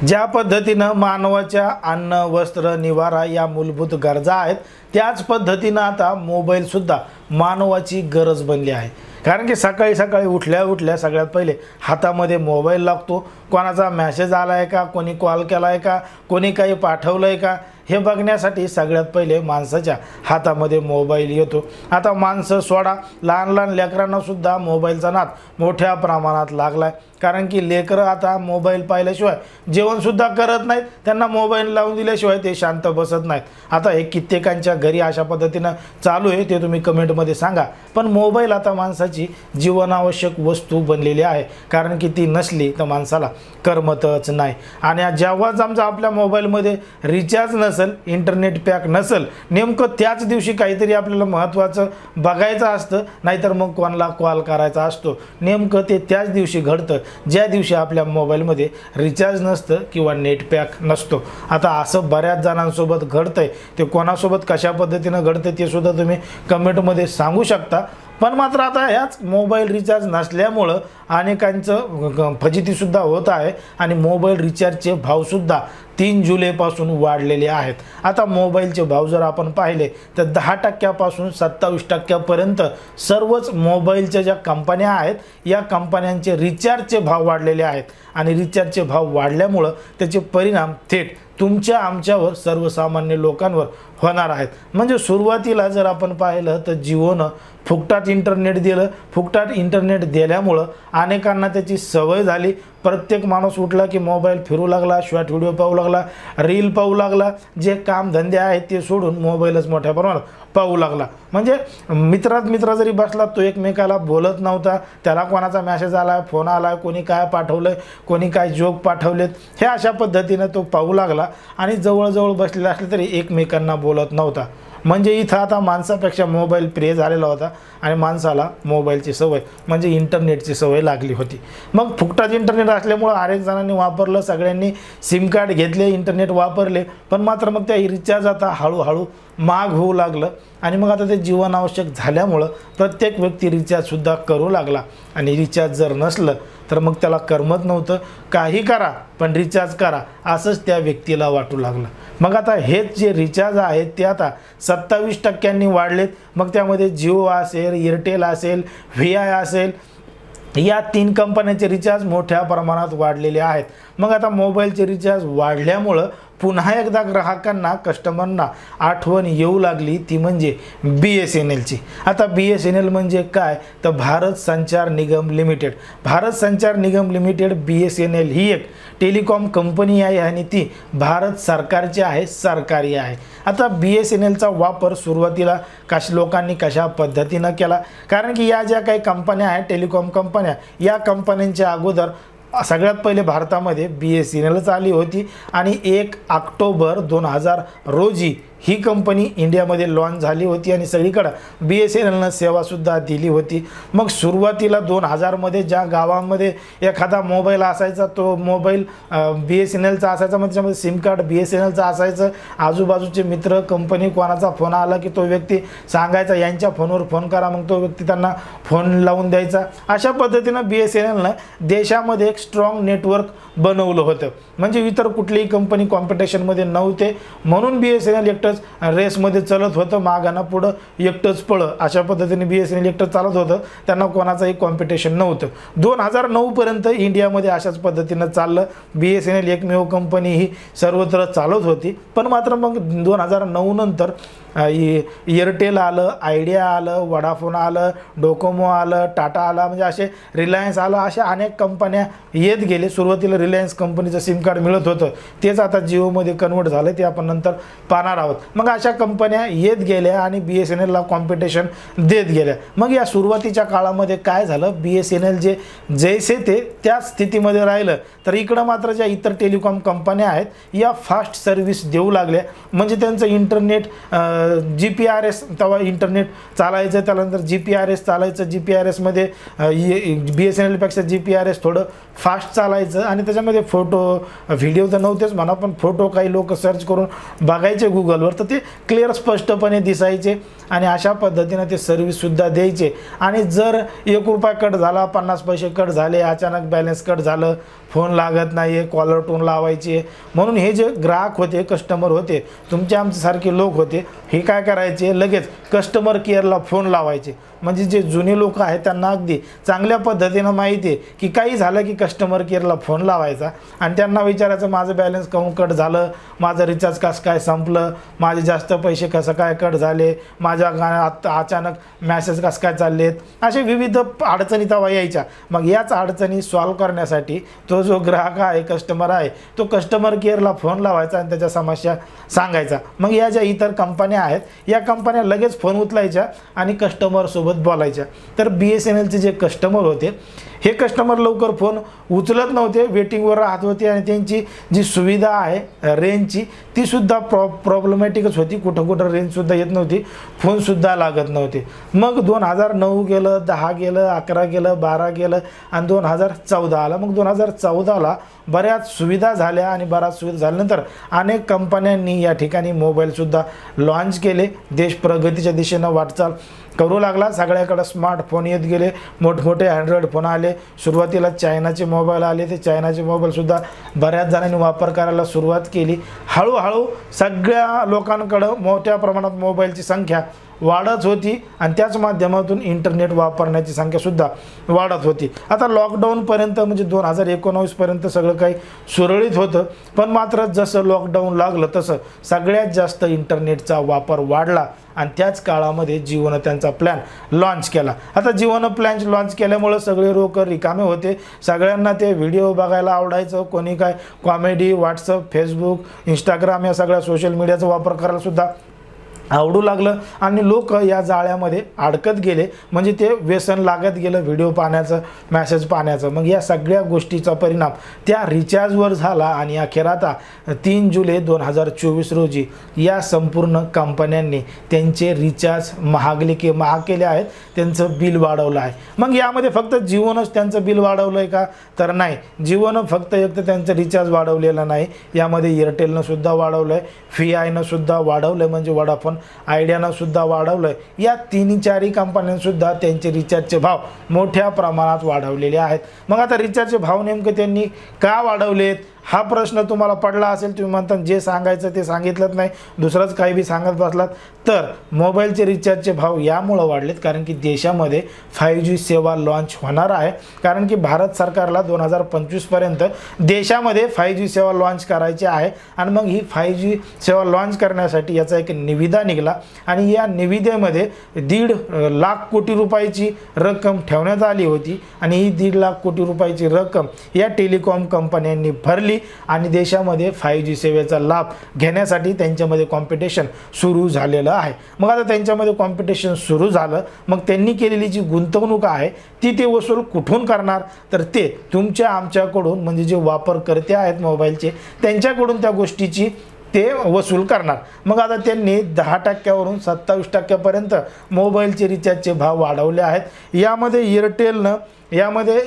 ज्या पद्धतीनं मानवाच्या अन्न वस्त्र निवारा या मूलभूत गरजा आहेत त्याच पद्धतीनं आता मोबाईल सुद्धा मानवाची गरज बनली आहे। कारण की सकाळी सकाळी उठल्या सगळ्यात पहिले हातामध्ये मोबाईल लागतो। कोणाचा मेसेज आला आहे का, कोणी कॉल केला आहे का, कोणी काही पाठवलं आहे का हे बघण्यासाठी सगळ्यात पहिले माणसाच्या हातामध्ये मोबाईल येतो। आता माणसं सोडा, लहान लहान लेकरांना सुद्धा मोबाईलचा नाद मोठ्या प्रमाणात लागलाय। कारण की लेकरं आता मोबाईल पाहिल्याशिवाय जेवणसुद्धा करत नाहीत, त्यांना मोबाईल लावून दिल्याशिवाय ते शांत बसत नाहीत। आता हे कित्येकांच्या घरी अशा पद्धतीनं चालू आहे, ते तुम्ही कमेंटमध्ये सांगा। पण मोबाईल आता माणसाची जीवनावश्यक वस्तू बनलेली आहे, कारण की ती नसली तर माणसाला करमतच नाही। आणि जेव्हाच आमचा आपल्या मोबाईलमध्ये रिचार्ज नसेल, इंटरनेट पॅक नसेल, नेमकं त्याच दिवशी काहीतरी आपल्याला महत्त्वाचं बघायचं असतं, नाहीतर मग कोणाला कॉल करायचा असतो। नेमकं ते त्याच दिवशी घडतं ज्या दिवशी आपल्या मोबाईलमध्ये रिचार्ज नसतं किंवा नेट पॅक नसतो। आता असं बऱ्याच जणांसोबत घडतंय, ते कोणासोबत कशा पद्धतीनं घडतं ते सुद्धा तुम्ही कमेंटमध्ये सांगू शकता। पण मात्र आता ह्याच मोबाईल रिचार्ज नसल्यामुळं अनेकांचं फजितीसुद्धा होत आहे आणि मोबाईल रिचार्जचे भावसुद्धा 3 जुलैपासून वाढलेले आहेत। आता मोबाईलचे भाव जर आपण पाहिले तर 10% 27% सर्वच मोबाईलच्या ज्या कंपन्या आहेत या कंपन्यांचे रिचार्जचे भाव वाढलेले आहेत। आणि रिचार्जचे भाव वाढल्यामुळं त्याचे परिणाम थेट तुमच्या आमच्यावर सर्वसामान्य लोकांवर होणार आहेत। म्हणजे सुरुवातीला जर आपण पाहिलं तर जिओनं फुकटात इंटरनेट दिलं। फुकटात इंटरनेट दिल्यामुळं अनेकांना त्याची सवय झाली। प्रत्येक माणूस उठला की मोबाईल फिरू लागला, शॉर्ट व्हिडिओ पाहू लागला, रील पाहू लागला, जे काम धंदे आहेत ते सोडून मोबाईलच मोठ्या प्रमाणात पाहू लागला। म्हणजे मित्र जरी बसला तो एकमेकाला बोलत नव्हता, त्याला कोणाचा मेसेज आला, फोन आला, कोणी काय पाठवलं, कोणी काय जोक पाठवलेत, हे अशा पद्धतीनं तो पाहू लागला आणि जवळजवळ बसलेला असले तरी एकमेकांना बोलत नव्हता। म्हणजे इथं आता माणसापेक्षा मोबाईल प्रिय झालेला होता आणि माणसाला मोबाईलची सवय म्हणजे इंटरनेटची सवय लागली होती। मग फुकटात इंटरनेट असल्यामुळं अनेक जणांनी वापरलं, सगळ्यांनी सिम कार्ड घेतले, इंटरनेट वापरले। पण मात्र मग त्या रिचार्ज आता हळूहळू महाग होऊ लागलं आणि मग आता ते जीवनावश्यक झाल्यामुळं प्रत्येक व्यक्ती रिचार्जसुद्धा करू लागला। आणि रिचार्ज जर नसलं तर मग त्याला करमत नव्हतं, काही करा पण रिचार्ज करा असंच त्या व्यक्तीला वाटू लागलं। मग आता हेच जे रिचार्ज आहेत ते आता 27% वाढलेत। मग त्यामध्ये जिओ असेल, एअरटेल असेल, VI असेल, या 3 कंपन्यांचे रिचार्ज मोठ्या प्रमाणात वाढलेले आहेत। मग आता मोबाईलचे रिचार्ज वाढल्यामुळं पुन्हा एकदा ग्राहकांना, कस्टमरना आठवण येऊ लागली, ती म्हणजे BSNLची। आता BSNL म्हणजे काय तर भारत संचार निगम लिमिटेड। भारत संचार निगम लिमिटेड BSNL ही एक टेलिकॉम कंपनी आहे आणि ती भारत सरकारची आहे, सरकारी आहे। आता BSNLचा वापर सुरुवातीला लोकांनी कशा पद्धतीनं केला, कारण की या ज्या काही कंपन्या आहेत टेलिकॉम कंपन्या, या कंपन्यांच्या अगोदर सगळ्यात पहिले भारतामध्ये BSNLच आली होती आणि 1 ऑक्टोबर 2000 रोजी ही कंपनी इंडियामध्ये लॉन्च झाली होती आणि सगळीकडे BSNLनं सेवासुद्धा दिली होती। मग सुरुवातीला 2000 मध्ये ज्या गावांमध्ये एखादा मोबाईल असायचा तो मोबाईल BSNLचा असायचा, म्हणजे त्यामध्ये सिम कार्ड BSNLचा असायचं। आजूबाजूचे मित्र, कंपनी, कोणाचा फोन आला की तो व्यक्ती सांगायचा यांच्या फोनवर फोन करा, मग तो व्यक्ती त्यांना फोन लावून द्यायचा। अशा पद्धतीनं BSNLनं देशामध्ये एक स्ट्रॉंग नेटवर्क बनवलं होतं, म्हणजे इतर कुठलीही कंपनी कॉम्पिटिशनमध्ये नव्हते, म्हणून BSNL एकटंच रेसमध्ये चालत होतं, मागाना पुढं एकटंच पळ, अशा पद्धतीने BSNL एकटं चालत होतं, त्यांना कोणाचंही कॉम्पिटिशन नव्हतं। 2009 पर्यंत इंडियामध्ये अशाच पद्धतीनं चाललं। BSNL एकमेव कंपनी ही सर्वत्र चालत होती। पण मात्र मग 2009 नंतर एअरटेल आलं, आयडिया आलं, वोडाफोन आलं, डोकोमो आलं, टाटा आला, म्हणजे असे रिलायन्स आलं, अशा अनेक कंपन्या येत गेले। सुरुवातीला रिलायन्स कंपनीचं सिम कार्ड मिळत होतं, तेच आता जिओमध्ये कन्वर्ट झालं, ते आपण नंतर पाहणार आहोत। मग अशा कंपन्या येत गेल्या आणि BSNLला कॉम्पिटिशन देत गेल्या। मग या सुरुवातीच्या काळामध्ये काय झालं, BSNL जे जैसे ते त्याच स्थितीमध्ये राहिलं, तर इकडं मात्र ज्या इतर टेलिकॉम कंपन्या आहेत या फास्ट सर्व्हिस देऊ लागल्या, म्हणजे त्यांचं इंटरनेट GPS तेव्हा इंटरनेट चालायचं, त्यानंतर GPS चालायचं. GPRSमध्ये BSNLपेक्षा GPRS थोडं फास्ट चालायचं आणि त्याच्यामध्ये फोटो व्हिडिओ तर नव्हतेच म्हणा, पण फोटो काही लोक सर्च करून बघायचे गुगलवर, तर ते क्लिअर स्पष्टपणे दिसायचे आणि अशा पद्धतीनं ते सर्व्हिससुद्धा द्यायचे. आणि जर 1 रुपया कट झाला, 50 पैसे कट झाले, अचानक बॅलन्स कट झालं, फोन लागत नाही आहे, कॉलर टोन लावायचे, म्हणून हे जे ग्राहक होते, कस्टमर होते, तुमचे आमच्यासारखे लोक होते, हे काय करायचे, लगेच कस्टमर केअरला फोन लावायचे. म्हणजे जे जुने लोक आहेत त्यांना अगदी चांगल्या पद्धतीनं माहिती आहे की काही झालं की कस्टमर केअरला फोन लावायचा आणि त्यांना विचारायचं माझं बॅलन्स काहून कट झालं, माझं रिचार्ज कसं काय संपलं, माझे जास्त पैसे कसं काय कट झाले, माझ्या अचानक मॅसेज कसं काय चाललेत, असे विविध अडचणी तेव्हा यायच्या. मग याच अडचणी सॉल्व्ह करण्यासाठी तो जो ग्राहक आहे, कस्टमर आहे, तो कस्टमर केअरला फोन लावायचा आणि त्याच्या समस्या सांगायचा. मग या ज्या इतर कंपन्या आहेत, या कंपन्या लगेच फोन उचलायच्या आणि कस्टमरसोबत बोलायच्या. तर BSNLचे जे कस्टमर होते, हे कस्टमर लवकर फोन उचलत नव्हते, वेटिंगवर राहत होते आणि त्यांची जी सुविधा आहे रेंजची, ती सुद्धा प्रॉब्लेमॅटिकच होती. कुठं कुठं रेंजसुद्धा येत नव्हती, फोनसुद्धा लागत नव्हते. मग 2009 गेलं, 10 गेलं, 11 गेलं, 12 गेलं आणि 2014 आलं. मग 2014ला बऱ्याच सुविधा झाल्या आणि बऱ्याच सुविधा झाल्यानंतर अनेक कंपन्यांनी या ठिकाणी मोबाईलसुद्धा लॉन्च केले. देश प्रगतीच्या दिशेनं वाटचाल करू लागला. सगळ्याकडे स्मार्टफोन येत गेले, मोठमोठे अँड्रॉइड फोन आले. सुरुवातीला चायनाचे मोबाईल आले, ते चायनाचे मोबाईलसुद्धा बऱ्याच जणांनी वापर करायला सुरुवात केली. हळूहळू सगळ्या लोकांकडं मोठ्या प्रमाणात मोबाईलची संख्या वाढत होती आणि त्याच माध्यमातून इंटरनेट वापरण्याची संख्यासुद्धा वाढत होती. आता लॉकडाऊनपर्यंत म्हणजे 2019पर्यंत सगळं काही सुरळीत होतं, पण मात्र जसं लॉकडाऊन लागलं तसं सगळ्यात जास्त इंटरनेटचा वापर वाढला आणि त्याच काळामध्ये जिओनं त्यांचा प्लॅन लॉन्च केला. आता जिओनं प्लॅन लॉन्च केल्यामुळं सगळे लोक रिकामे होते, सगळ्यांना ते व्हिडिओ बघायला आवडायचं. कोणी काय कॉमेडी, व्हॉट्सअप, फेसबुक, इंस्टाग्राम या सगळ्या सोशल मीडियाचा वापर करायला सुद्धा आवडू लागलं आणि लोक या जाळ्यामध्ये अडकत गेले. म्हणजे ते व्यसन लागत गेलं व्हिडिओ पाहण्याचं, मॅसेज पाहण्याचं. मग या सगळ्या गोष्टीचा परिणाम त्या रिचार्जवर झाला आणि अखेर आता 3 जुलै 2024 रोजी या संपूर्ण कंपन्यांनी त्यांचे रिचार्ज महाग केले आहेत, त्यांचं बिल वाढवलं आहे. मग यामध्ये फक्त जिओनंच त्यांचं बिल वाढवलं आहे का, तर नाही. जिओनं फक्त एक तर त्यांचं रिचार्ज वाढवलेलं नाही, यामध्ये एअरटेलनं सुद्धा वाढवलं आहे, VIनं सुद्धा वाढवलं आहे, म्हणजे वोडाफोन आयडियानं सुद्धा वाढवलं आहे. या 3-4 कंपन्यांसुद्धा त्यांचे रिचार्जचे भाव मोठ्या प्रमाणात वाढवलेले आहेत. मग आता रिचार्जचे भाव नेमके त्यांनी का वाढवलेत हा प्रश्न तुम्हाला पडला असेल. तुम्ही म्हणता जे सांगायचं ते सांगितलंच नाही, दुसरंच काही बी सांगत बसलात. तर मोबाईलचे रिचार्जचे भाव यामुळं वाढलेत कारण की देशामध्ये 5G सेवा लॉन्च होणार आहे. कारण की भारत सरकारला 2025पर्यंत देशामध्ये 5G सेवा लॉन्च करायची आहे आणि मग ही 5G सेवा लॉन्च करण्यासाठी याचा एक निविदा निघाला आणि या निविदेमध्ये 1.5 लाख कोटी रुपयाची रक्कम ठेवण्यात आली होती आणि ही 1.5 लाख कोटी रुपयाची रक्कम या टेलिकॉम कंपन्यांनी भरली आणि देशामध्ये 5G सेवेचा लाभ घेण्यासाठी त्यांच्यामध्ये कॉम्पिटिशन सुरू झालेलं आहे. मग आता त्यांच्यामध्ये कॉम्पिटिशन सुरू झालं, मग त्यांनी केलेली जी गुंतवणूक आहे ती ते वसूल कुठून करणार, तर ते तुमच्या आमच्याकडून म्हणजे जे वापरकर्ते आहेत मोबाईलचे त्यांच्याकडून त्या गोष्टीची ते वसूल करणार. मग आता त्यांनी 10%वरून 27%पर्यंत मोबाईलचे रिचार्जचे भाव वाढवले आहेत. यामध्ये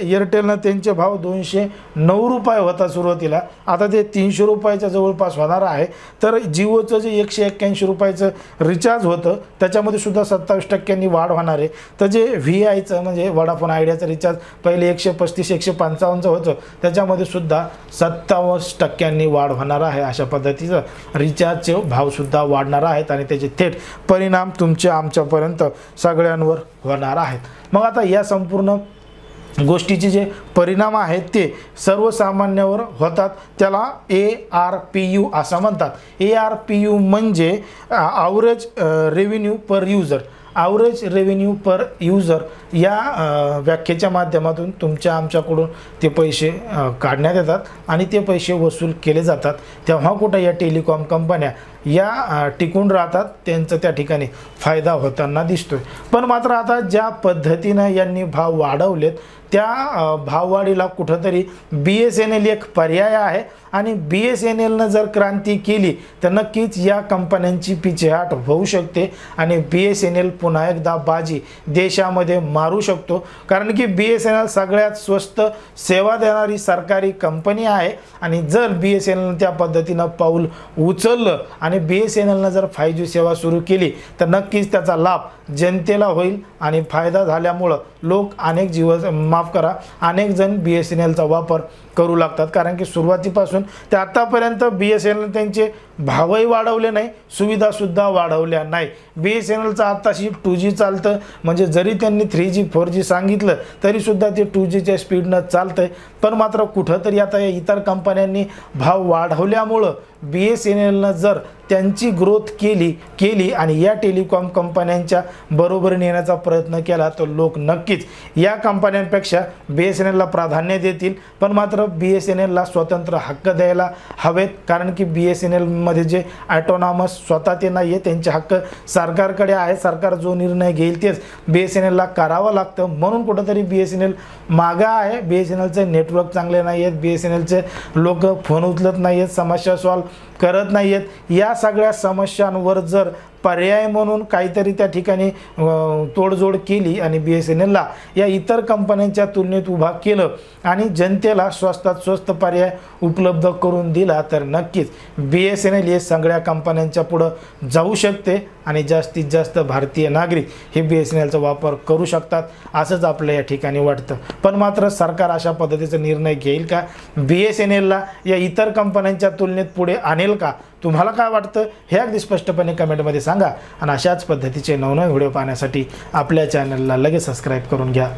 एअरटेलनं त्यांचे भाव 209 रुपये होता सुरुवातीला, आता ते 300 रुपयाच्या जवळपास होणार आहे. तर जिओचं जे 181 रुपयाचं रिचार्ज होतं त्याच्यामध्ये सुद्धा 27%नी वाढ होणार आहे. तर जे VIचं म्हणजे वोडाफोन आयडियाचं रिचार्ज पहिले 135-155 होतं, त्याच्यामध्ये सुद्धा 27%नी वाढ होणार आहे. अशा पद्धतीचं रिचार्जचे भावसुद्धा वाढणार आहेत आणि त्याचे थेट परिणाम तुमच्या आमच्यापर्यंत सगळ्यांवर होणार आहेत. मग आता या संपूर्ण गोष्टीचे जे परिणाम आहेत ते सर्वसामान्यावर होतात. त्याला ARPU असं म्हणतात. ARPU म्हणजे ॲव्हरेज रेव्हेन्यू पर युजर. ॲव्हरेज रेव्हेन्यू पर युजर या व्याख्येच्या माध्यमातून तुमच्या आमच्याकडून ते पैसे काढण्यात येतात आणि ते पैसे वसूल केले जातात. तेव्हा कुठं या टेलिकॉम कंपन्या या टिकून राहतात, त्यांचं त्या ठिकाणी फायदा होताना दिसतोय। पण मात्र आता ज्या पद्धतीनं यांनी भाव वाढवलेत त्या भाववाढीला कुठंतरी BSNL एक पर्याय आहे आणि BSNLनं जर क्रांती केली तर नक्कीच या कंपन्यांची पिछेहाट होऊ शकते आणि BSNL पुन्हा एकदा बाजी देशामध्ये मारू शकतो। कारण की BSNL सगळ्यात स्वस्त सेवा देणारी सरकारी कंपनी आहे आणि जर BSNL त्या पद्धतीनं पाऊल उचललं आणि BSNLनं जर 5G सेवा सुरू केली तर नक्कीच त्याचा लाभ जनतेला होईल आणि फायदा झाल्यामुळं लोक अनेक जण BSNLचा वापर करू लागतात। कारण की सुरुवातीपासून ते आतापर्यंत BSNL त्यांचे भावही वाढवले नाही, सुविधासुद्धा वाढवल्या नाही। BSNLचा आत्ताशी 2G चालतं, म्हणजे जरी त्यांनी 3G 4G सांगितलं तरीसुद्धा ते 2Gच्या स्पीडनं चालतंय। पण मात्र कुठंतरी आता या इतर कंपन्यांनी भाव वाढवल्यामुळं BSNLनं जर त्यांची ग्रोथ केली आणि या टेलिकॉम कंपन्यांच्या बरोबरीने येण्याचा प्रयत्न केला तर लोक नक्कीच या कंपन्यांपेक्षा BSNLला प्राधान्य देतील। पण मात्र BSNLला स्वतंत्र हक्क द्यायला हवेत, कारण की BSNLमध्ये जे ऑटोनॉमस स्वतः ते नाही आहे, त्यांचे हक्क सरकारकडे आहे। सरकार जो निर्णय घेईल तेच BSNLला करावं लागतं, म्हणून कुठंतरी BSNL मागं आहे। BSNLचे नेटवर्क चांगले नाही आहेत, BSNLचे लोक फोन उचलत नाही आहेत, समस्या सॉल्व करत नाही आहेत। या सगळ्या समस्यांवर जर पर्याय म्हणून काहीतरी त्या ठिकाणी तोडजोड केली आणि BSNLला या इतर कंपन्यांच्या तुलनेत उभा केलं आणि जनतेला स्वस्तात स्वस्त पर्याय उपलब्ध करून दिला तर नक्कीच BSNL हे सगळ्या कंपन्यांच्या पुढं जाऊ शकते आणि जास्तीत जास्त भारतीय नागरिक हे BSNLचा वापर करू शकतात असंच आपल्या या ठिकाणी वाटतं। पण मात्र सरकार अशा पद्धतीचा निर्णय घेईल का, BSNLला या इतर कंपन्यांच्या तुलनेत पुढे आणेल का? तुम्हाला काय वाटतं हे अगदी स्पष्टपणे कमेंटमध्ये सांगा आणि अशाच पद्धतीचे नवनवे व्हिडिओ पाहण्यासाठी आपल्या चॅनलला लगेच सबस्क्राईब करून घ्या।